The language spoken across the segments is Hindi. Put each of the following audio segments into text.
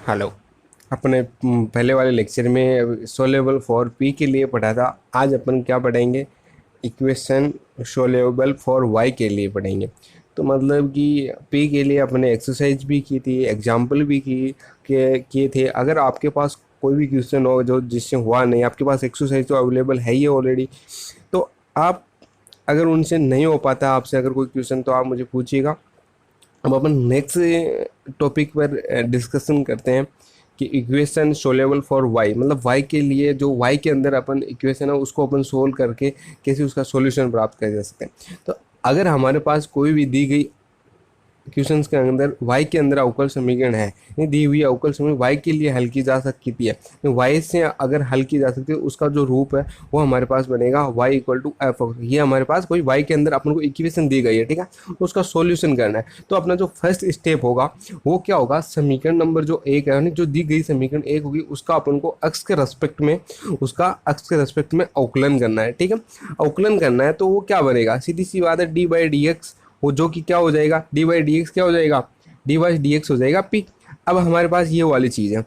हेलो। अपने पहले वाले लेक्चर में सोल्यूबल फॉर पी के लिए पढ़ा था। आज अपन क्या पढ़ेंगे? इक्वेशन सोल्यूबल फॉर वाई के लिए पढ़ेंगे। तो मतलब कि पी के लिए अपने एक्सरसाइज भी की थी, एग्जाम्पल भी किए थे। अगर आपके पास कोई भी क्वेश्चन हो जो जिससे हुआ नहीं, आपके पास एक्सरसाइज तो अवेलेबल है ही ऑलरेडी, तो आप अगर उनसे नहीं हो पाता आपसे अगर कोई क्वेश्चन, तो आप मुझे पूछिएगा। अब अपन नेक्स्ट टॉपिक पर डिस्कशन करते हैं कि इक्वेशन सोल्यूबल फॉर वाई, मतलब वाई के लिए जो वाई के अंदर अपन इक्वेशन है उसको अपन सोल्व करके कैसे उसका सॉल्यूशन प्राप्त कर जा सकते हैं। तो अगर हमारे पास कोई भी दी गई क्वेश्चंस के अंदर y के अंदर अवकल समीकरण है, नहीं दी हुई अवकल समीकरण y के लिए हल की जा सकती है, y से अगर हल की जा सकती है उसका जो रूप है वो हमारे पास बनेगा y इक्वल टू एफ। ये हमारे पास कोई y के अंदर अपन को इक्वेशन दी गई है, ठीक है, उसका सॉल्यूशन करना है। तो अपना जो फर्स्ट स्टेप होगा वो क्या होगा? समीकरण नंबर जो एक है, यानी जो दी गई समीकरण एक होगी उसका अपन को अक्ष के रेस्पेक्ट में, उसका अक्ष के रेस्पेक्ट में अवकलन करना है, ठीक है। अवकलन करना है तो वो क्या बनेगा? सीधी सी बात है, डी बाई डी एक्स, वो जो कि क्या हो जाएगा? डी बाई डी एक्स क्या हो जाएगा? डी बाई डी एक्स हो जाएगा पी। अब हमारे पास ये वाली चीज़ है,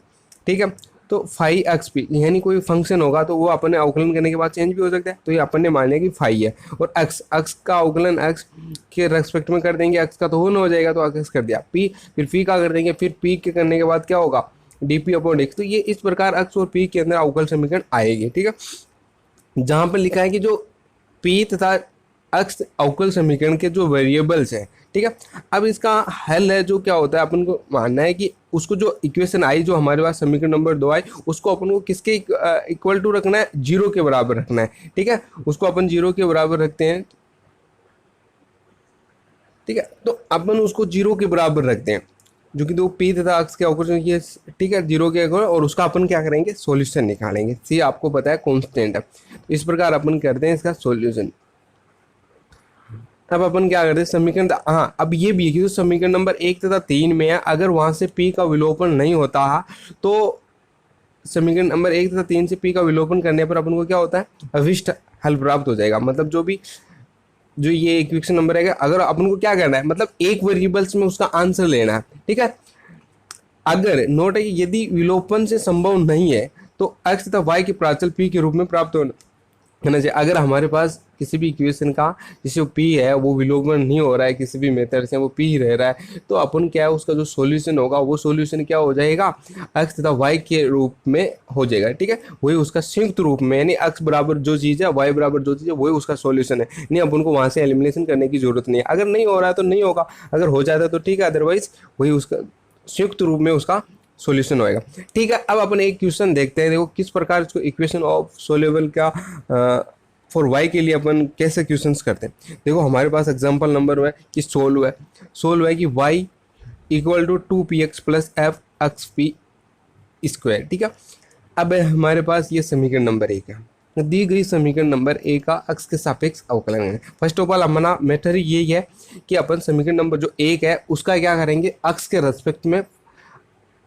ठीक है। तो फाई एक्स पी, यानी कोई फंक्शन होगा तो वो अपन ने अवकलन करने के बाद चेंज भी हो सकता है। तो ये अपन ने माने कि फाई है, और एक्स एक्स का अवकलन एक्स के रेस्पेक्ट में कर देंगे, एक्स का तो हो जाएगा तो एक्स कर दिया पी, फिर पी का कर देंगे, फिर पी के करने के बाद क्या होगा? D p upon x. तो ये इस प्रकार एक्स और पी के अंदर अवकल समीकरण आएगी, ठीक है। जहां पर लिखा है कि जो पी तथा अक्ष अवकल समीकरण के जो वेरिएबल्स हैं, ठीक है। अब इसका हल है जो क्या होता है, अपन को मानना है कि उसको जो इक्वेशन आई, जो हमारे पास समीकरण नंबर 2 आई, उसको अपन को किसके इक्वल टू रखना है? जीरो के बराबर रखना है, ठीक है। उसको अपन जीरो के बराबर रखते हैं, ठीक है। तो अपन उसको जीरो के बराबर रखते हैं, जो कि दो पी तथा अक्ष के अवकल ये, ठीक है, जीरो के अगर, और उसका अपन क्या करेंगे? सॉल्यूशन निकालेंगे। सी आपको पता है कांस्टेंट है, तो इस प्रकार अपन करते हैं इसका सॉल्यूशन। अब अपन क्या करते हैं? समीकरण, हाँ, अब ये भी है कि जो समीकरण नंबर 1 तथा 3 में है, अगर वहां से पी का विलोपन नहीं होता तो समीकरण नंबर 1 तथा 3 से पी का विलोपन करने पर अपन को क्या होता है? अभिष्ट हल प्राप्त हो जाएगा। मतलब जो भी जो ये इक्वेशन नंबर है, अगर अपन को क्या करना है, मतलब एक वेरिएबल्स में उसका आंसर लेना है, ठीक है। अगर नोट है कि यदि विलोपन से संभव नहीं है तो एक्स तथा वाई के प्राचल पी के रूप में प्राप्त होना चाहिए। अगर हमारे पास किसी भी इक्वेशन का जिसे पी है वो विलोपन नहीं हो रहा है, किसी भी मेथड से वो पी ही रह रहा है, तो अपन क्या है, उसका जो सॉल्यूशन होगा वो सॉल्यूशन क्या हो जाएगा? एक्स तथा वाई के रूप में हो जाएगा, ठीक है। वही उसका संयुक्त रूप में, यानी एक्स बराबर जो चीज़ है, वाई बराबर जो चीज़ है, वही उसका सॉल्यूशन है। नहीं, अपन को वहाँ से एलिमिनेशन करने की जरूरत नहीं है। अगर नहीं हो रहा है तो नहीं होगा, अगर हो जाता है तो ठीक है, अदरवाइज वही उसका संयुक्त रूप में उसका सॉल्यूशन होएगा, ठीक है। अब अपन एक क्वेश्चन देखते हैं, देखो किस प्रकार इसको इक्वेशन ऑफ सोल्यूबल का फॉर वाई के लिए अपन कैसे क्वेश्चंस करते हैं। देखो हमारे पास एग्जांपल नंबर है कि सोल्व है कि y equal to 2px plus f x p square, ठीक है। अब हमारे पास ये समीकरण नंबर 1 है, दी गई समीकरण नंबर 1 का अक्ष के सापेक्ष अवकलन है। फर्स्ट ऑफ ऑल हमारा मेथड यही है कि अपन समीकरण नंबर जो 1 है उसका क्या करेंगे? अक्ष के रेस्पेक्ट में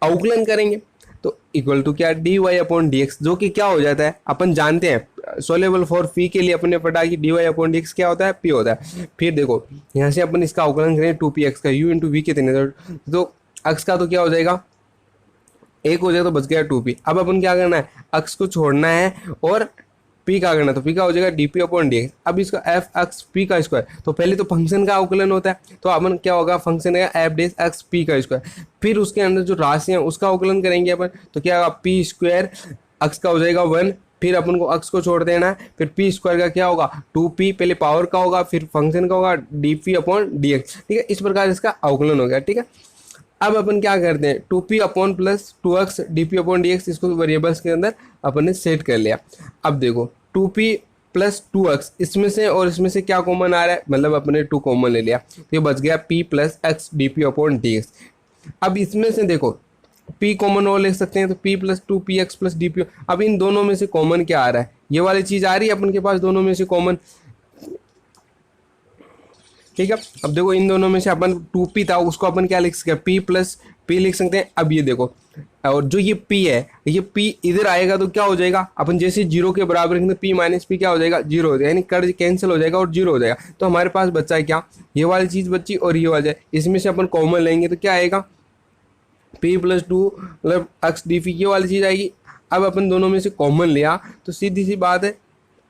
अवकलन करेंगे। तो इक्वल टू क्या? D y upon d x, जो कि क्या हो जाता है, अपन जानते हैं सोल्यूबल फॉर पी के लिए अपने पढ़ा कि d y upon d x क्या होता है? पी होता है। फिर देखो यहाँ से अपन इसका अवकलन करें 2px का, u इंटू वी के देने, तो अक्ष का तो क्या हो जाएगा? एक हो जाएगा, तो बच गया 2p। अब अपन क्या करना है? अक्ष को छोड़ना है और पी का करना, तो पी का हो जाएगा डीपी अपॉन डी एक्स। अब इसका एफ एक्स पी का स्क्वायर, तो पहले तो फंक्शन का अवकलन होता है, तो अपन क्या होगा? फंक्शन है एफ डेस एक्स पी का स्क्वायर, फिर उसके अंदर जो राशि है उसका अवकलन करेंगे अपन, तो क्या होगा? पी स्क्वायर अक्ष का हो जाएगा 1, फिर अपन को अक्ष को छोड़ देना है, फिर पी स्क्वायर का क्या होगा? 2p, पहले पावर का होगा फिर फंक्शन का होगा D p upon d x, ठीक है। इस प्रकार इसका अवकलन हो गया, ठीक है। अब अपन क्या करते हैं? 2p upon plus 2x d p upon d x, इसको वेरिएबल्स के अंदर अपन ने सेट कर लिया। अब देखो 2p प्लस 2x, इसमें से और इसमें से क्या कॉमन आ रहा है? मतलब अपने 2 कॉमन ले लिया, तो ये बच गया p plus x d p upon d x. अब इसमें से देखो p कॉमन और ले सकते हैं, तो p plus 2px plus D P. अब इन दोनों में से कॉमन क्या आ रहा है? ये वाली चीज़ आ रही है अपन के पास दोनों में से कॉमन, ठीक है। अब देखो इन दोनों में से अपन 2p था उसको अपन क्या लिख सकते हैं? p प्लस p लिख सकते हैं। अब ये देखो, और जो ये p है, ये p इधर आएगा तो क्या हो जाएगा? अपन जैसे जीरो के बराबर रखेंगे p माइनस p क्या हो जाएगा? जीरो हो जाएगा, यानी कर्ज कैंसिल हो जाएगा और जीरो हो जाएगा। तो हमारे पास बच्चा है क्या? ये वाली चीज़ बच्ची और ये वाली, इसमें से अपन कॉमन लेंगे तो क्या आएगा? पी प्लस टू मतलब एक्स डी पी ये वाली चीज़ आएगी। अब अपन दोनों में से कॉमन लिया तो सीधी सी बात है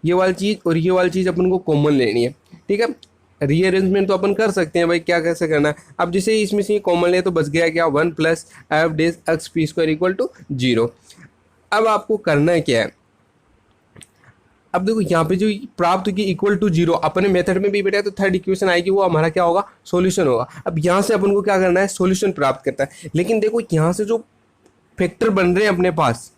ये वाली चीज़ और ये वाली चीज़ अपन को कॉमन लेनी है, ठीक है। रीअरेंजमेंट तो अपन कर सकते हैं भाई, क्या कैसे करना है। अब जैसे ही इसमें से ये कॉमन लिया तो बच गया क्या, 1 plus f days x p square equal to 0। अब आपको करना है क्या है, अब देखो यहाँ पे जो प्राप्त की इक्वल टू 0 अपने मेथड में भी बेटा तो थर्ड इक्वेशन आएगी, वो हमारा क्या होगा, सॉल्यूशन होगा। अब यहाँ से अपन को क्या करना है, सॉल्यूशन प्राप्त करता है। लेकिन देखो यहाँ से जो फैक्टर बन रहे हैं अपने पास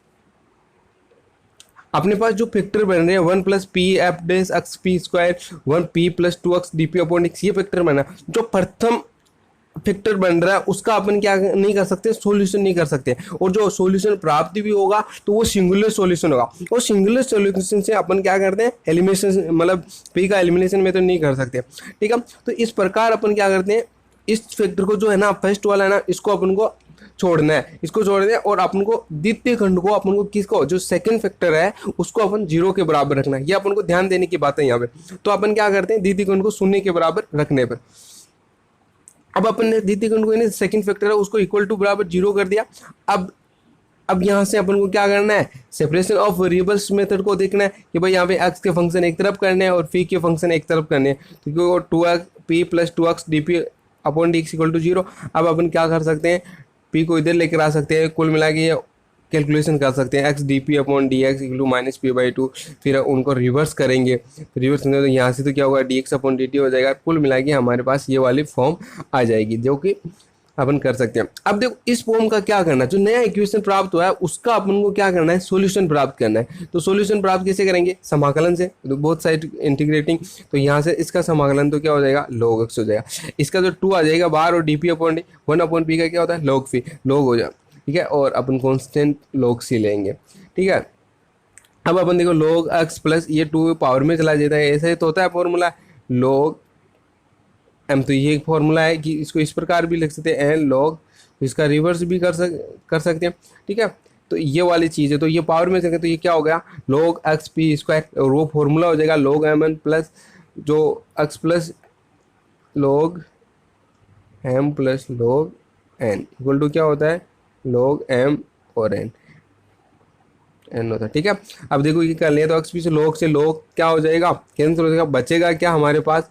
जो फैक्टर बन रहे हैं 1 प्लस पी एफ डेस x p square 1 p plus 2x d p upon x, ये फैक्टर बना। जो प्रथम फैक्टर बन रहा है उसका अपन क्या नहीं कर सकते, सॉल्यूशन नहीं कर सकते। और जो सॉल्यूशन प्राप्त भी होगा तो वो सिंगुलर सॉल्यूशन होगा। और सिंगुलर सॉल्यूशन से अपन क्या करते हैं, एलिमिनेशन मतलब पी का एलिमिनेशन में तो नहीं कर सकते, ठीक है। तो इस प्रकार अपन क्या करते हैं, इस फैक्टर को जो है ना फर्स्ट वाला है ना इसको अपन को छोड़ना है, इसको छोड़ दें और अपन को द्वितीय खंड को अपन को किसको, जो सेकंड फैक्टर है उसको अपन 0 के बराबर रखना है। ये अपन को ध्यान देने की बात है यहाँ पे। तो अपन क्या करते हैं, द्वितीय खंड को 0 के बराबर रखने पर अब अपन ने द्वितीय खंड को सेकंड फैक्टर है उसको इक्वल टू बराबर 0 कर दिया। अब यहाँ से अपन को क्या करना है, सेपरेशन ऑफ वेरिएबल्स मेथड को देखना है कि भाई यहाँ पे x के फंक्शन एक तरफ करने हैं और फी के फंक्शन एक तरफ करने हैं। तो क्योंकि 2x p plus 2x d p upon d x equal to 0। अब अपन क्या कर सकते हैं, p को इधर लेकर आ सकते हैं, कुल मिला के कैलकुलेशन कर सकते हैं x d p upon d x equal to minus p by 2। फिर उनको रिवर्स करेंगे, रिवर्स करेंगे तो यहाँ से तो क्या होगा, D x upon D T हो जाएगा। कुल मिला के हमारे पास ये वाली फॉर्म आ जाएगी जो कि अपन कर सकते हैं। अब देखो इस फॉर्म का क्या करना है, जो नया इक्वेशन प्राप्त हुआ है उसका अपन को क्या करना है, सॉल्यूशन प्राप्त करना है। तो सॉल्यूशन प्राप्त कैसे करेंगे, समाकलन से, तो बोथ साइड इंटीग्रेटिंग। तो यहाँ से इसका समाकलन तो क्या हो जाएगा, log x हो जाएगा। इसका जो 2 आ जाएगा बाहर और D p upon D 1 upon P का क्या होता है, log फी, log हो जाएगा, ठीक है। और अपन कॉन्स्टेंट log c लेंगे, ठीक है। अब अपन देखो log x प्लस ये 2 पावर में चला जाता है, ऐसा ही तो होता है फॉर्मूला log m। तो ये एक फॉर्मूला है कि इसको इस प्रकार भी लिख सकते हैं n log, इसका रिवर्स भी कर सकते हैं, ठीक है। तो ये वाली चीज़ है, तो ये पावर में चलेगा तो ये क्या हो गया, log x p स्क्वायर, और वो फॉर्मूला हो जाएगा log m n प्लस जो x plus log m plus log n equal to क्या होता है, log m और n होता है, ठीक है। अब देखो ये कर लिया तो x p से log क्या हो जाएगा, कैंसिल हो जाएगा, बचेगा क्या हमारे पास,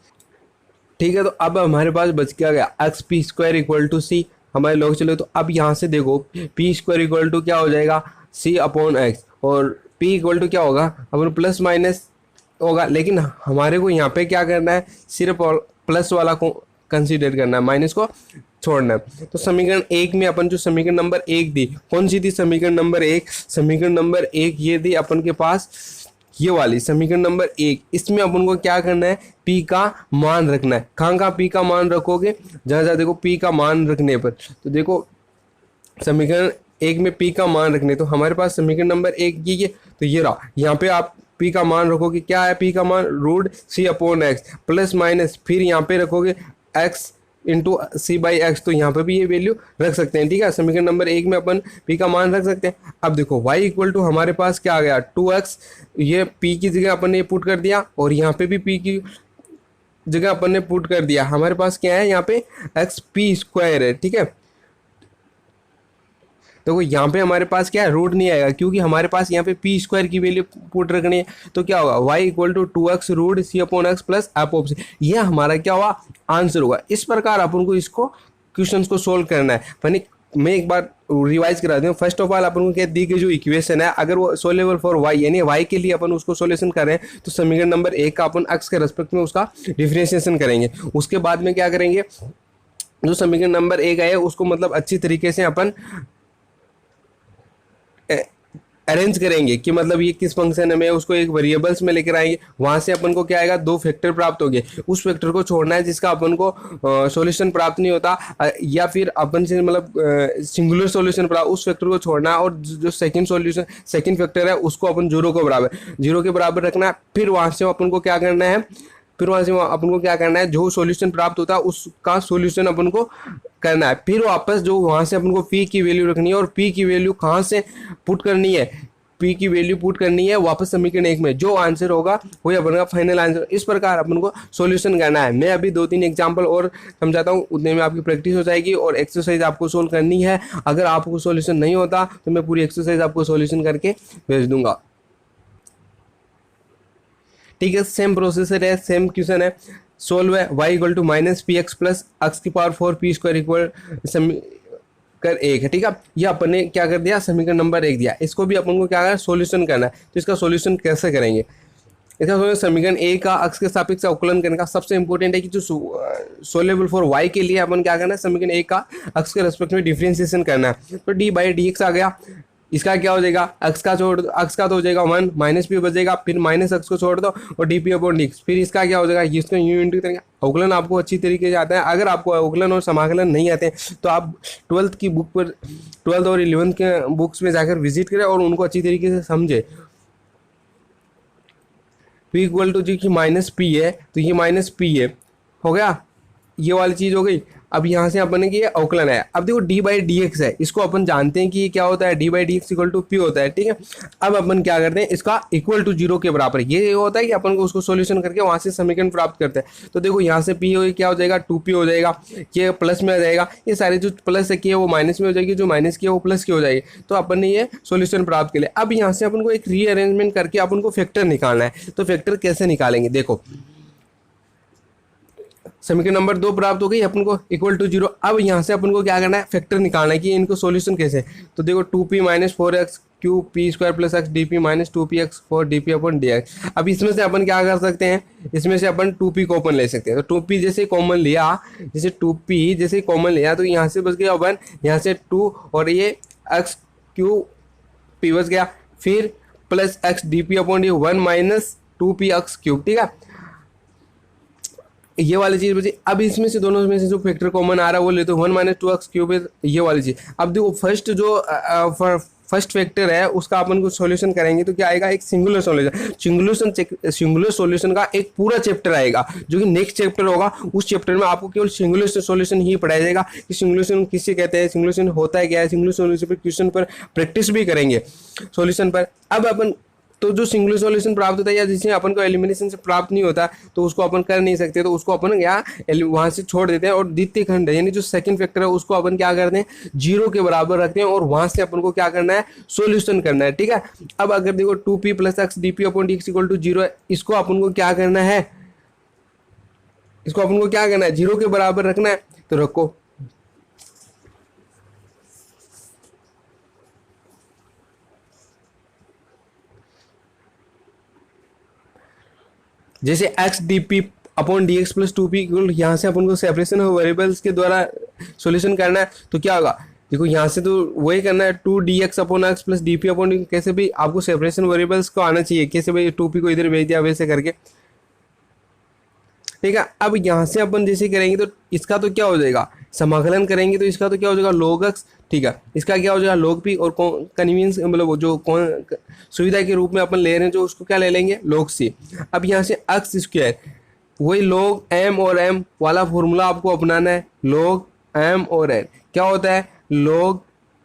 ठीक है। तो अब हमारे पास बच क्या गया, x p square equal to c, हमारे लोग चलो। तो अब यहाँ से देखो पी स्क्वायर इक्वल टू क्या हो जाएगा, सी अपॉन एक्स, और पी इक्वल टू क्या होगा, अपन प्लस माइनस होगा। लेकिन हमारे को यहाँ पे क्या करना है, सिर्फ प्लस वाला को कंसीडर करना है, माइनस को छोड़ना है। तो समीकरण 1 में अपन जो समीकरण नंबर 1 दी, कौन सी थी, समीकरण नंबर 1, समीकरण नंबर 1 ये थी अपन के पास, ये वाली समीकरण नंबर 1। इसमें अपन को क्या करना है, p का मान रखना है। कहाँ p का मान रखोगे, जहाँ देखो p का मान रखने पर, तो देखो समीकरण 1 में p का मान रखने, तो हमारे पास समीकरण नंबर 1 ये तो ये रहा। यहाँ पे आप p का मान रखोगे, क्या है p का मान, root c upon x plus minus, फिर यहाँ पे रखोगे x into c by x, तो यहाँ पे भी ये वैल्यू रख सकते हैं, ठीक है। समीकरण नंबर 1 में अपन p का मान रख सकते हैं। अब देखो y इक्वल टू हमारे पास क्या आ गया, 2x, ये p की जगह अपन ने पुट कर दिया और यहाँ पे भी p की जगह अपन ने पुट कर दिया। हमारे पास क्या है यहाँ पे एक्स पी स्क्वायर है, ठीक है। देखो यहाँ पे हमारे पास क्या है, रूट नहीं आएगा क्योंकि हमारे पास यहाँ पे पी स्क्वायर की वैल्यू पुट रखनी है। तो क्या होगा, y equal to 2x root c upon x plus f of c, ये हमारा क्या हुआ, आंसर होगा। इस प्रकार अपन को इसको क्वेश्चंस को सोल्व करना है। यानी मैं एक बार रिवाइज करा दूँ। फर्स्ट ऑफ ऑल अपन को क्या दी गई जो इक्वेशन है, अगर वो सोल्वेबल फॉर y यानी y के लिए अपन उसको सोल्यूशन कर रहे हैं, तो समीकरण नंबर 1 का अपन x के रेस्पेक्ट में उसका डिफरेंशिएशन करेंगे। उसके बाद में क्या करेंगे, जो समीकरण नंबर 1 है उसको मतलब अच्छी तरीके से अपन अरेंज करेंगे कि मतलब ये किस फंक्शन में, उसको एक वेरिएबल्स में लेकर आएंगे। वहां से अपन को क्या आएगा, 2 फैक्टर प्राप्त हो गए। उस फैक्टर को छोड़ना है जिसका अपन को सॉल्यूशन प्राप्त नहीं होता, या फिर अपन से मतलब सिंगुलर सॉल्यूशन प्राप्त, उस फैक्टर को छोड़ना है। और जो सेकंड फैक्टर है उसको अपन 0 के बराबर रखना है। फिर वहां से अपन को क्या करना है, जो सॉल्यूशन प्राप्त होता है उसका सॉल्यूशन अपन को करना है। फिर वापस जो वहां से अपन को पी की वैल्यू रखनी है और पी की वैल्यू कहाँ से पुट करनी है, पी की वैल्यू पुट करनी है वापस समीकरण एक में, जो आंसर होगा वही अपन का फाइनल आंसर। इस प्रकार अपन को सॉल्यूशन करना है। मैं अभी 2-3 एग्जांपल और समझाता हूँ, उतने में आपकी प्रैक्टिस हो जाएगी और एक्सरसाइज आपको सोल्व करनी है। अगर आपको सॉल्यूशन नहीं होता तो मैं पूरी एक्सरसाइज आपको सॉल्यूशन करके भेज दूंगा। ठीक है, सेम प्रोसेसर है, सेम क्वेश्चन है, सोल्व है। y equal to minus p x plus x की पावर 4 पी स्क्वायर इक्वल कर एक है। ठीक है, ये अपन ने क्या कर दिया, समीकरण नंबर 1 दिया, इसको भी अपन को क्या करना है, सॉल्यूशन करना है। तो इसका सॉल्यूशन कैसे करेंगे, इसका समीकरण ए का अक्ष के सापेक्ष अवकलन करने का सबसे इंपॉर्टेंट है कि जो सोल्यूबल फॉर y के लिए अपन क्या करना है, समीकरण ए का अक्ष के रेस्पेक्ट में डिफरेंशिएशन करना है। तो डी बाई डी एक्स आ गया, इसका क्या हो जाएगा, अक्ष का तो हो जाएगा 1 माइनस पी बचेगा, फिर माइनस अक्ष को छोड़ दो और D p upon d x, फिर इसका क्या हो जाएगा, इसको यूं इंटू करेंगे। अवकलन आपको अच्छी तरीके से आता है। अगर आपको अवकलन और समाकलन नहीं आते तो आप 12th की बुक पर 12th और 11th के बुक्स में जाकर विजिट करें और उनको अच्छी तरीके से समझे। पी इक्वल टू जी की माइनस पी है, तो ये माइनस पी है, हो गया, ये वाली चीज़ हो गई। अब यहाँ से अपन ने कि ये अवकलन है। अब देखो डी बाई डी एक्स है, इसको अपन जानते हैं कि ये क्या होता है, d by d x equal to p होता है। ठीक है, अब अपन क्या करते हैं, इसका इक्वल टू 0 के बराबर, ये होता है कि अपन को उसको सॉल्यूशन करके वहाँ से समीकरण प्राप्त करते हैं। तो देखो यहाँ से पी हो क्या हो जाएगा, 2p हो जाएगा, ये प्लस में आ जाएगा, ये सारे जो प्लस की है वो माइनस में हो जाएगी, जो माइनस की है वो प्लस की हो जाएगी। तो अपन ने ये सॉल्यूशन प्राप्त कर लिया। अब यहाँ से अपन को एक रीअरेंजमेंट करके अपन को फैक्टर निकालना है। तो फैक्टर कैसे निकालेंगे, देखो समीकरण नंबर 2 प्राप्त हो गई अपन को इक्वल टू 0। अब यहाँ से अपन को क्या करना है, फैक्टर निकालना है कि इनको सॉल्यूशन कैसे। तो देखो 2p minus 4x Q P square plus x d P minus 2px 4dp अपन dx। अब इसमें से अपन क्या कर सकते हैं, इसमें से अपन 2p कॉमन ले सकते हैं। तो 2p जैसे कॉमन लिया, जैसे 2p जैसे कॉमन लिया तो यहाँ से बच गया 1, यहाँ से 2 और ये x क्यू p बच गया, फिर plus x d p upon D 1 minus 2p x cube. ठीक है, ये वाली चीज बची। अब इसमें से दोनों में से जो फैक्टर कॉमन आ रहा है वो ले तो 1 माइनस 2x क्यूब है, ये वाली चीज। अब देखो फर्स्ट फैक्टर है उसका अपन को सॉल्यूशन करेंगे तो क्या आएगा, एक सिंगुलर सॉल्यूशन। सिंगुलर सॉल्यूशन का एक पूरा चैप्टर आएगा जो कि नेक्स्ट चैप्टर होगा। उस चैप्टर में आपको केवल सिंगुलर सॉल्यूशन ही पढ़ाया जाएगा कि सिंगुलेशन किसे कहते हैं, सिंगुलेशन होता है क्या है, सिंगुलर सॉल्यूशन पर क्वेश्चन पर प्रैक्टिस भी करेंगे सॉल्यूशन पर। अब अपन तो जो सिंगुलर सॉल्यूशन प्राप्त होता है या जिसमें अपन को एलिमिनेशन से प्राप्त नहीं होता तो उसको अपन कर नहीं सकते, तो उसको अपन क्या वहां से छोड़ देते हैं और द्वितीय खंड यानी जो सेकंड फैक्टर है उसको अपन क्या करते हैं 0 के बराबर रखते हैं और वहां से अपन को क्या करना है, सॉल्यूशन करना है। ठीक है, अब अगर देखो 2p plus x d p upon d x equal to 0 है, इसको अपन को क्या करना है, इसको अपन को क्या करना है, 0 के बराबर रखना है। तो रखो, जैसे x d p upon d x plus 2p equal, यहाँ से अपन को सेपरेशन ऑफ वेरिएबल्स के द्वारा सॉल्यूशन करना है। तो क्या होगा, देखो यहाँ से तो वही करना है 2dx upon x plus D p upon D, कैसे भी आपको सेपरेशन वेरिएबल्स को आना चाहिए, कैसे भाई 2p को इधर भेज दिया वैसे करके। ठीक है, अब यहाँ से अपन जैसे करेंगे तो इसका तो क्या हो जाएगा, समाकलन करेंगे तो इसका तो क्या हो जाएगा log x। ठीक है, इसका क्या हो जाएगा log p और कन्वीनियंस मतलब जो सुविधा के रूप में अपन ले रहे हैं जो उसको क्या ले लेंगे log c। अब यहाँ से x स्क्वायर वही log m और m वाला फॉर्मूला आपको अपनाना है, log m और n क्या होता है log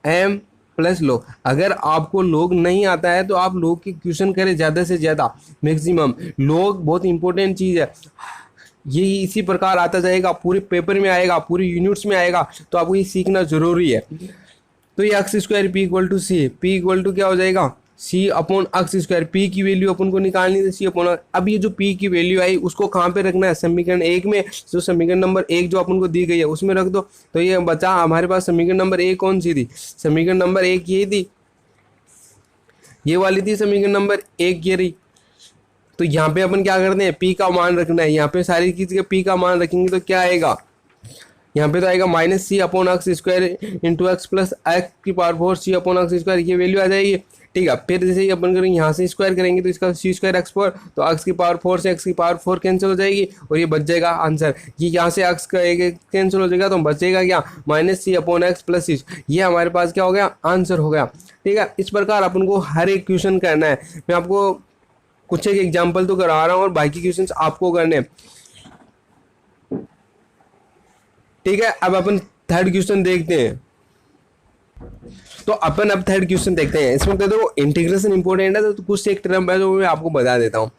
m प्लस log। अगर आपको log नहीं आता है तो आप log की क्वेश्चन करें ज़्यादा से ज़्यादा मैक्सिमम। log बहुत इंपॉर्टेंट चीज़ है, ये इसी प्रकार आता जाएगा, पूरे पेपर में आएगा, पूरी यूनिट्स में आएगा, तो आपको ये सीखना जरूरी है। तो ये x square p equal to c, p equal to क्या हो जाएगा c upon x square. P की वैल्यू अपन को निकालनी है सी अपॉन। अब ये जो पी की वैल्यू आई उसको कहाँ पे रखना है, समीकरण 1 में, जो समीकरण नंबर 1 जो अपन को दी गई है उसमें रख दो। तो ये बचा हमारे पास समीकरण नंबर 1 कौन सी थी, समीकरण नंबर 1 ये थी, ये वाली थी समीकरण नंबर 1 ये रही। तो यहाँ पे अपन क्या करते हैं, पी का मान रखना है, यहाँ पे सारी चीज के पी का मान रखेंगे तो क्या आएगा, यहाँ पे तो आएगा minus c upon x square into x plus x की power 4 c upon x square, ये वैल्यू आ जाएगी। ठीक है, फिर जैसे ही अपन करेंगे यहाँ से स्क्वायर करेंगे तो इसका सी स्क्वायर एक्स 4, तो एक्स की पावर 4 से एक्स की पावर 4 कैंसिल हो जाएगी और ये बच जाएगा आंसर। ये यहाँ से एक्स का एक कैंसिल हो जाएगा तो बचेगा क्या, minus c upon x plus सी, ये हमारे पास क्या हो गया, आंसर हो गया। ठीक है, इस प्रकार अपन को हर एक क्वेश्चन करना है। मैं आपको कुछ एक एग्जाम्पल तो करा रहा हूँ और बाकी क्वेश्चंस आपको करने। ठीक है, अब अपन थर्ड क्वेश्चन देखते हैं। तो अपन अब थर्ड क्वेश्चन देखते हैं। इसमें देखो इंटीग्रेशन इंपॉर्टेंट है, तो कुछ एक टर्म है जो मैं आपको बता देता हूँ।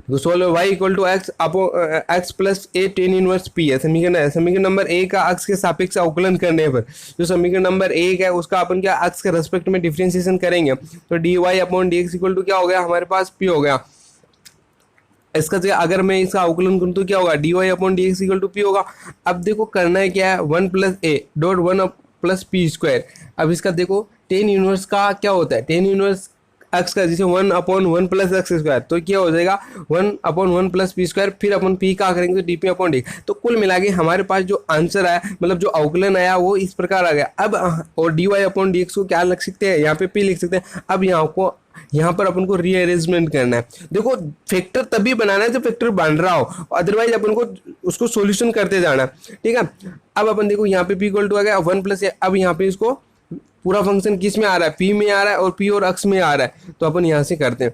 तो solve y equal to x upon x plus a tan inverse p है समीकरण है। समीकरण नंबर ए का एक्स के सापेक्ष अवकलन करने पर जो समीकरण नंबर एक है उसका अपन क्या एक्स के रेस्पेक्ट में डिफरेंशिएशन करेंगे, तो d y upon d x equal to क्या हो गया हमारे पास पी हो गया। इसका अगर मैं इसका अवकलन करूँ तो क्या होगा d y upon d x equal to p होगा। अब देखो करना है क्या है, one plus a dot one plus p square. अब इसका देखो टेन इनवर्स का क्या होता है, टेन इनवर्स एक्स का जैसे one upon one plus x square, तो क्या हो जाएगा one upon one plus p square, फिर अपन पी का करेंगे तो डी पी अपॉन डी। तो कुल मिला के हमारे पास जो आंसर आया मतलब जो अवकलन आया वो इस प्रकार आ गया। अब और d y upon d x को क्या लिख सकते हैं, यहाँ पे पी लिख सकते हैं। अब यहाँ पर अपन को रीअरेंजमेंट करना है। देखो फैक्टर तभी बनाना है जब फैक्टर बन रहा हो, अदरवाइज अपन को उसको सॉल्यूशन करते जाना है, ठीक है। अब अपन देखो यहाँ पे पी इक्वल टू आ गया वन प्लस, अब यहाँ पे इसको पूरा फंक्शन किस में आ रहा है, पी में आ रहा है और पी और एक्स में आ रहा है, तो अपन यहाँ से करते हैं।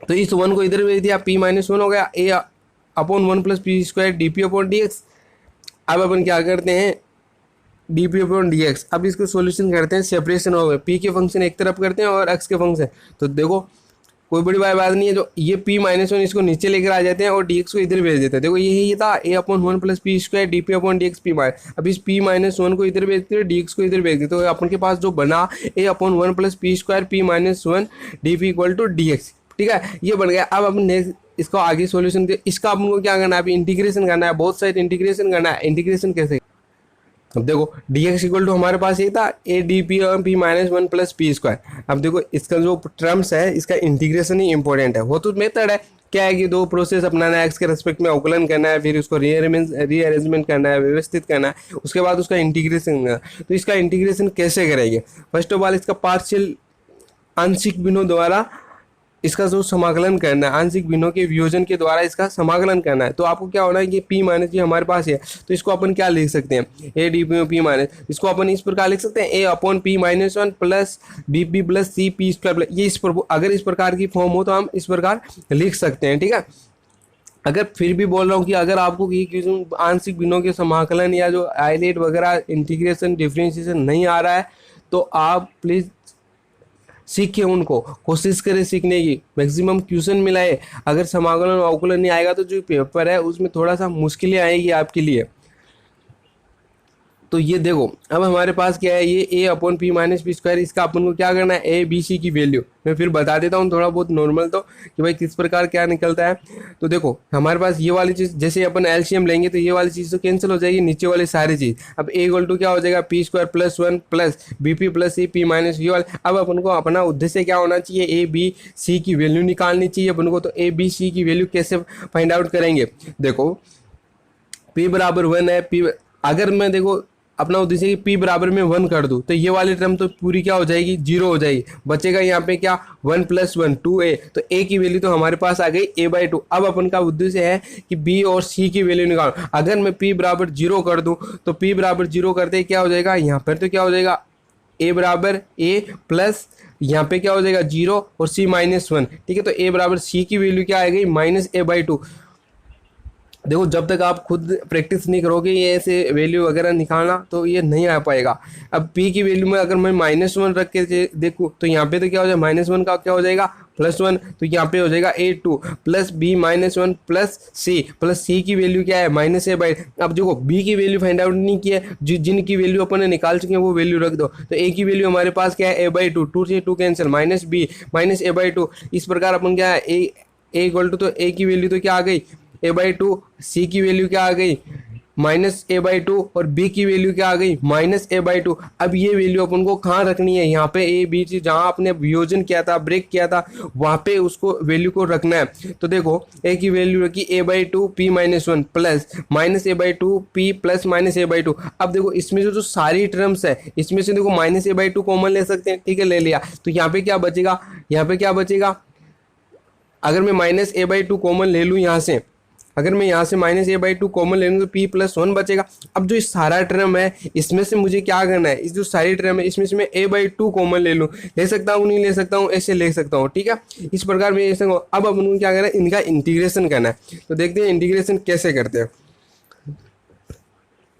तो इस वन को इधर भेज दिया, पी माइनस वन हो गया a upon one plus p square d p upon d x. अब अपन क्या करते हैं d p upon d x. अब इसको सॉल्यूशन करते हैं, सेपरेशन हो गया, पी के फंक्शन एक तरफ करते हैं और एक्स के फंक्शन। तो देखो कोई बड़ी बात नहीं है, जो ये पी माइनस वन इसको नीचे लेकर आ जाते हैं और डी एक्स को इधर भेज देते हैं। देखो यही था a upon one plus p square d p upon d x p minus. अब इस पी माइनस वन को इधर भेजते हैं, डी एक्स को इधर भेज देते हैं, तो अपन के पास जो बना a upon one plus p square p minus one d p equal to d x, ठीक है, ये बन गया। अब अपन नेक्स्ट इसको आगे सोल्यूशन दे, इसका अपन को क्या करना है, अभी इंटीग्रेशन करना है, बहुत साइड इंटीग्रेशन करना है। इंटीग्रेशन कैसे, अब देखो डी एक्स इक्वल टू हमारे पास ये था ए डी पी और P minus one plus p square. अब देखो इसका जो टर्म्स है इसका इंटीग्रेशन ही इंपॉर्टेंट है। वो तो मेथड है, क्या है कि दो प्रोसेस अपनाना है, एक्स के रेस्पेक्ट में अवकलन करना है, फिर उसको रीअरेंजमेंट करना है, व्यवस्थित करना है, उसके बाद उसका इंटीग्रेशन करना है। तो इसका इंटीग्रेशन कैसे करेंगे, फर्स्ट ऑफ ऑल इसका पार्शियल आंशिक भिन्नों द्वारा इसका जो समाकलन करना है, आंशिक भिन्नों के वियोजन के द्वारा इसका समाकलन करना है। तो आपको क्या होना है कि पी माइनस जी हमारे पास है, तो इसको अपन क्या लिख सकते हैं ए डी पी माइनस, इसको अपन इस प्रकार लिख सकते हैं a upon p minus one plus b p plus c p square. ये अगर इस प्रकार की फॉर्म हो तो हम इस प्रकार लिख सकते हैं, ठीक है। अगर फिर भी बोल रहा हूँ कि अगर आपको ये आंशिक भिन्नों के समाकलन या जो आइलेट वगैरह इंटीग्रेशन डिफरेंशिएशन नहीं आ रहा है तो आप प्लीज़ सीखें, उनको कोशिश करें सीखने की, मैक्सिमम क्वेश्चन मिलाए। अगर समाकलन अवकलन नहीं आएगा तो जो पेपर है उसमें थोड़ा सा मुश्किलें आएगी आपके लिए। तो ये देखो अब हमारे पास क्या है, ये a upon p minus p square, इसका अपन को क्या करना है ए बी सी की वैल्यू मैं फिर बता देता हूँ थोड़ा बहुत नॉर्मल, तो कि भाई किस प्रकार क्या निकलता है। तो देखो हमारे पास ये वाली चीज़, जैसे अपन एलसीएम लेंगे तो ये वाली चीज़ तो कैंसिल हो जाएगी, नीचे वाली सारी चीज़। अब ए इक्वल टू क्या हो जाएगा p square plus one plus b p plus c p minus v वाले। अब अपन को अपना उद्देश्य क्या होना चाहिए, ए बी सी की वैल्यू निकालनी चाहिए अपन को। तो ए बी सी की वैल्यू कैसे फाइंड आउट करेंगे, देखो पी बराबर वन है, पी अगर मैं देखो अपना उद्देश्य कि पी बराबर में वन कर दूं तो ये वाली टर्म तो पूरी क्या हो जाएगी जीरो हो जाएगी, बचेगा यहाँ पे क्या वन प्लस वन टू ए। तो ए की वैल्यू तो हमारे पास आ गई ए बाई टू। अब अपन का उद्देश्य है कि बी और सी की वैल्यू निकालो। अगर मैं पी बराबर जीरो कर दूं तो पी बराबर जीरो करते ही क्या हो जाएगा, यहाँ पर तो क्या हो जाएगा ए बराबर ए प्लस यहाँ पे क्या हो जाएगा जीरो और सी माइनस वन, ठीक है। तो ए बराबर सी की वैल्यू क्या आ गई माइनस ए बाई टू। देखो जब तक आप खुद प्रैक्टिस नहीं करोगे ये ऐसे वैल्यू वगैरह निकालना तो ये नहीं आ पाएगा। अब p की वैल्यू में अगर मैं माइनस वन रख के देखूँ तो यहाँ पे तो क्या हो जाएगा माइनस वन का क्या हो जाएगा प्लस वन, तो यहाँ पे हो जाएगा a two plus b minus one plus c की वैल्यू क्या है माइनस ए बाई। अब देखो b की वैल्यू फाइंड आउट नहीं किया है, जिनकी वैल्यू अपन ने निकाल चुके हैं वो वैल्यू रख दो। तो a की वैल्यू हमारे पास क्या है ए बाई टू, टू से two cancel minus b minus a by two. इस प्रकार अपन क्या है ए इक्वल टू, तो a की वैल्यू तो क्या आ गई ए बाई टू, सी की वैल्यू क्या आ गई माइनस ए बाई टू और बी की वैल्यू क्या आ गई माइनस ए बाई टू। अब ये वैल्यू अपन को कहाँ रखनी है, यहाँ पे ए बी सी जहाँ आपने वियोजन किया था ब्रेक किया था वहाँ पे उसको वैल्यू को रखना है। तो देखो ए की वैल्यू रखी a by two p minus one plus minus a by two p plus minus a by two. अब देखो इसमें जो सारी टर्म्स है इसमें से देखो minus a by two common ले सकते हैं, ठीक है ले लिया। तो यहाँ पे क्या बचेगा, यहाँ पे क्या बचेगा, अगर मैं minus a by two common ले लूँ यहाँ से, अगर मैं यहाँ से minus a by two common ले लूँ तो पी प्लस वन बचेगा। अब जो इस सारा टर्म है इसमें से मुझे क्या करना है, इस जो सारी टर्म है इसमें से मैं ए बाई टू कॉमन ले लूँ, ले सकता हूँ नहीं ले सकता हूँ, ऐसे ले सकता हूँ, ठीक है इस प्रकार मैं ऐसे। अब अपन को क्या करना है, इनका इंटीग्रेशन करना है। तो देखते हैं इंटीग्रेशन कैसे करते हैं।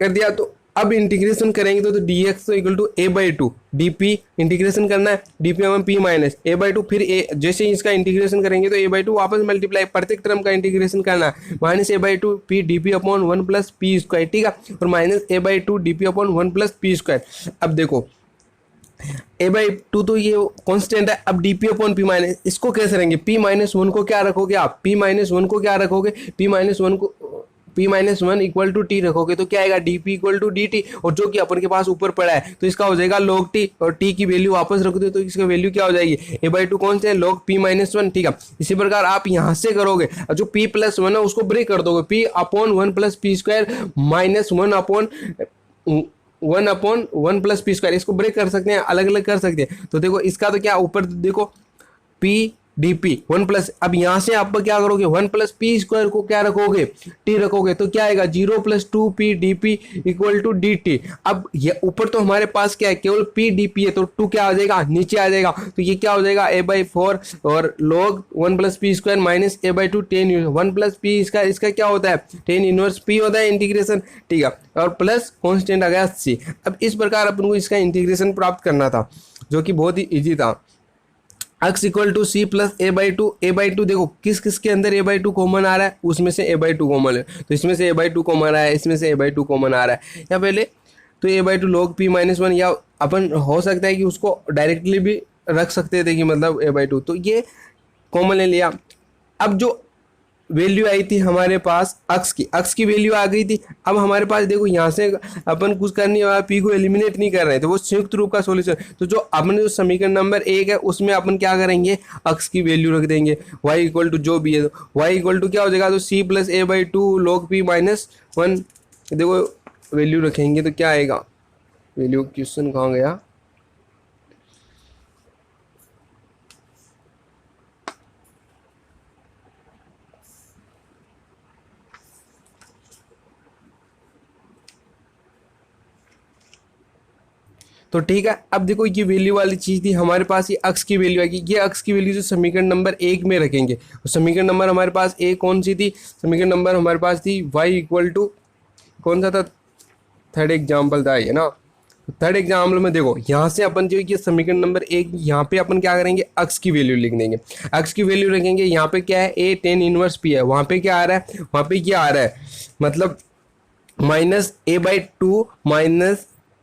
कर दिया तो अब इंटीग्रेशन करेंगे तो डी एक्स तो equal to a by two d p integration करना है, डी पी हमें p minus a by two, फिर ए जैसे ही इसका इंटीग्रेशन करेंगे तो ए बाई टू वापस मल्टीप्लाई, प्रत्येक टर्म का इंटीग्रेशन करना है, minus a by two p d p upon one plus p square, ठीक है, और minus a by two d p upon one plus p square. अब देखो ए बाई टू तो ये कांस्टेंट है, अब D p upon p minus, इसको कैसे रहेंगे, पी माइनस वन को क्या रखोगे आप, पी माइनस वन को क्या रखोगे, पी माइनस वन को p minus one equal to t रखोगे तो क्या आएगा, d p equal to d t, और जो कि अपन के पास ऊपर पड़ा है तो इसका हो जाएगा लॉग टी, और टी की वैल्यू वापस रख दो तो इसका वैल्यू क्या हो जाएगी, ए बाई टू कौन से है, लॉग पी माइनस वन, ठीक है। इसी प्रकार आप यहाँ से करोगे, जो पी प्लस वन है उसको ब्रेक कर दोगे, P upon one plus p square minus one upon one plus p square, इसको ब्रेक कर सकते हैं, अलग अलग कर सकते हैं। तो देखो इसका तो क्या ऊपर देखो P d P one plus, अब यहाँ से आप क्या करोगे, वन प्लस पी स्क्वायर को क्या रखोगे, टी रखोगे तो क्या आएगा, zero plus two p d p equal to d t. अब ये ऊपर तो हमारे पास क्या है, केवल पी डी पी है, तो टू क्या आ जाएगा, नीचे आ जाएगा, तो ये क्या हो जाएगा, ए बाई फोर और log one plus p square minus a by to ten, one plus P इसका क्या होता है, टेन इनवर्स पी होता है इंटीग्रेशन, ठीक है, और प्लस कॉन्स्टेंट आ गया सी। अब इस प्रकार अपन को इसका इंटीग्रेशन प्राप्त करना था, जो कि बहुत ही ईजी था। x equal to c plus a by two, देखो किस किस के अंदर ए बाई टू कॉमन आ रहा है, उसमें से ए बाई टू कॉमन है, तो इसमें से ए बाई टू कॉमन आ रहा है, इसमें से ए बाई टू कॉमन आ रहा है, या पहले तो a by two log p minus one, या अपन हो सकता है कि उसको डायरेक्टली भी रख सकते थे कि मतलब ए बाई टू, तो ये कॉमन ले लिया। अब जो वैल्यू आई थी हमारे पास x की वैल्यू आ गई थी, अब हमारे पास देखो यहाँ से अपन कुछ करने वाला p को एलिमिनेट नहीं कर रहे हैं, तो वो संयुक्त रूप का सॉल्यूशन, तो जो अपने जो समीकरण नंबर 1 है उसमें अपन क्या करेंगे, x की वैल्यू रख देंगे, y इक्वल टू जो भी है, तो y इक्वल टू क्या हो जाएगा, तो c plus a by two log p minus one, देखो वैल्यू रखेंगे तो क्या आएगा, वैल्यू क्वेश्चन कहाँ गया, तो ठीक है। अब देखो ये वैल्यू वाली चीज़ थी हमारे पास, ये अक्स की वैल्यू आएगी, ये अक्स की वैल्यू जो समीकरण नंबर 1 में रखेंगे, और समीकरण नंबर हमारे पास एक कौन सी थी, समीकरण नंबर हमारे पास थी y इक्वल टू कौन सा था, थर्ड एग्जाम्पल था ये ना, थर्ड एग्जाम्पल में देखो यहाँ से अपन जो ये समीकरण नंबर 1 यहाँ पे अपन क्या करेंगे, अक्स की वैल्यू लिख देंगे, अक्स की वैल्यू रखेंगे, यहाँ पे क्या है, ए टेन इनवर्स पी है, वहाँ पे क्या आ रहा है, वहाँ पे क्या आ रहा है, मतलब minus a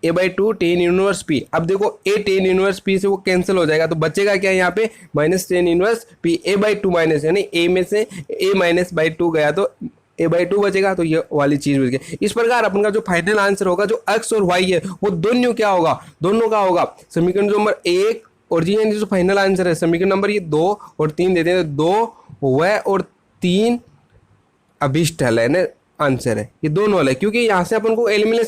by to ten inverse P. अब देखो ए टेन इनवर्स पी से वो कैंसिल हो जाएगा, तो बचेगा क्या यहाँ पे, minus ten inverse P, A by to minus, यानी ए में से ए माइनस बाई टू गया तो ए बाई टू बचेगा, तो ये वाली चीज बच गई। इस प्रकार अपन का जो फाइनल आंसर होगा, जो एक्स और वाई है वो दोनों क्या होगा, दोनों का होगा समीकरण जो नंबर 1 और जी जो फाइनल आंसर है समीकरण नंबर ये 2 और 3 देते हैं, तो 2 व और 3 अभिष्ट हल है ना आंसर है, ये दोनों हल है, क्योंकि यहाँ से अपन को एलिमिनेशन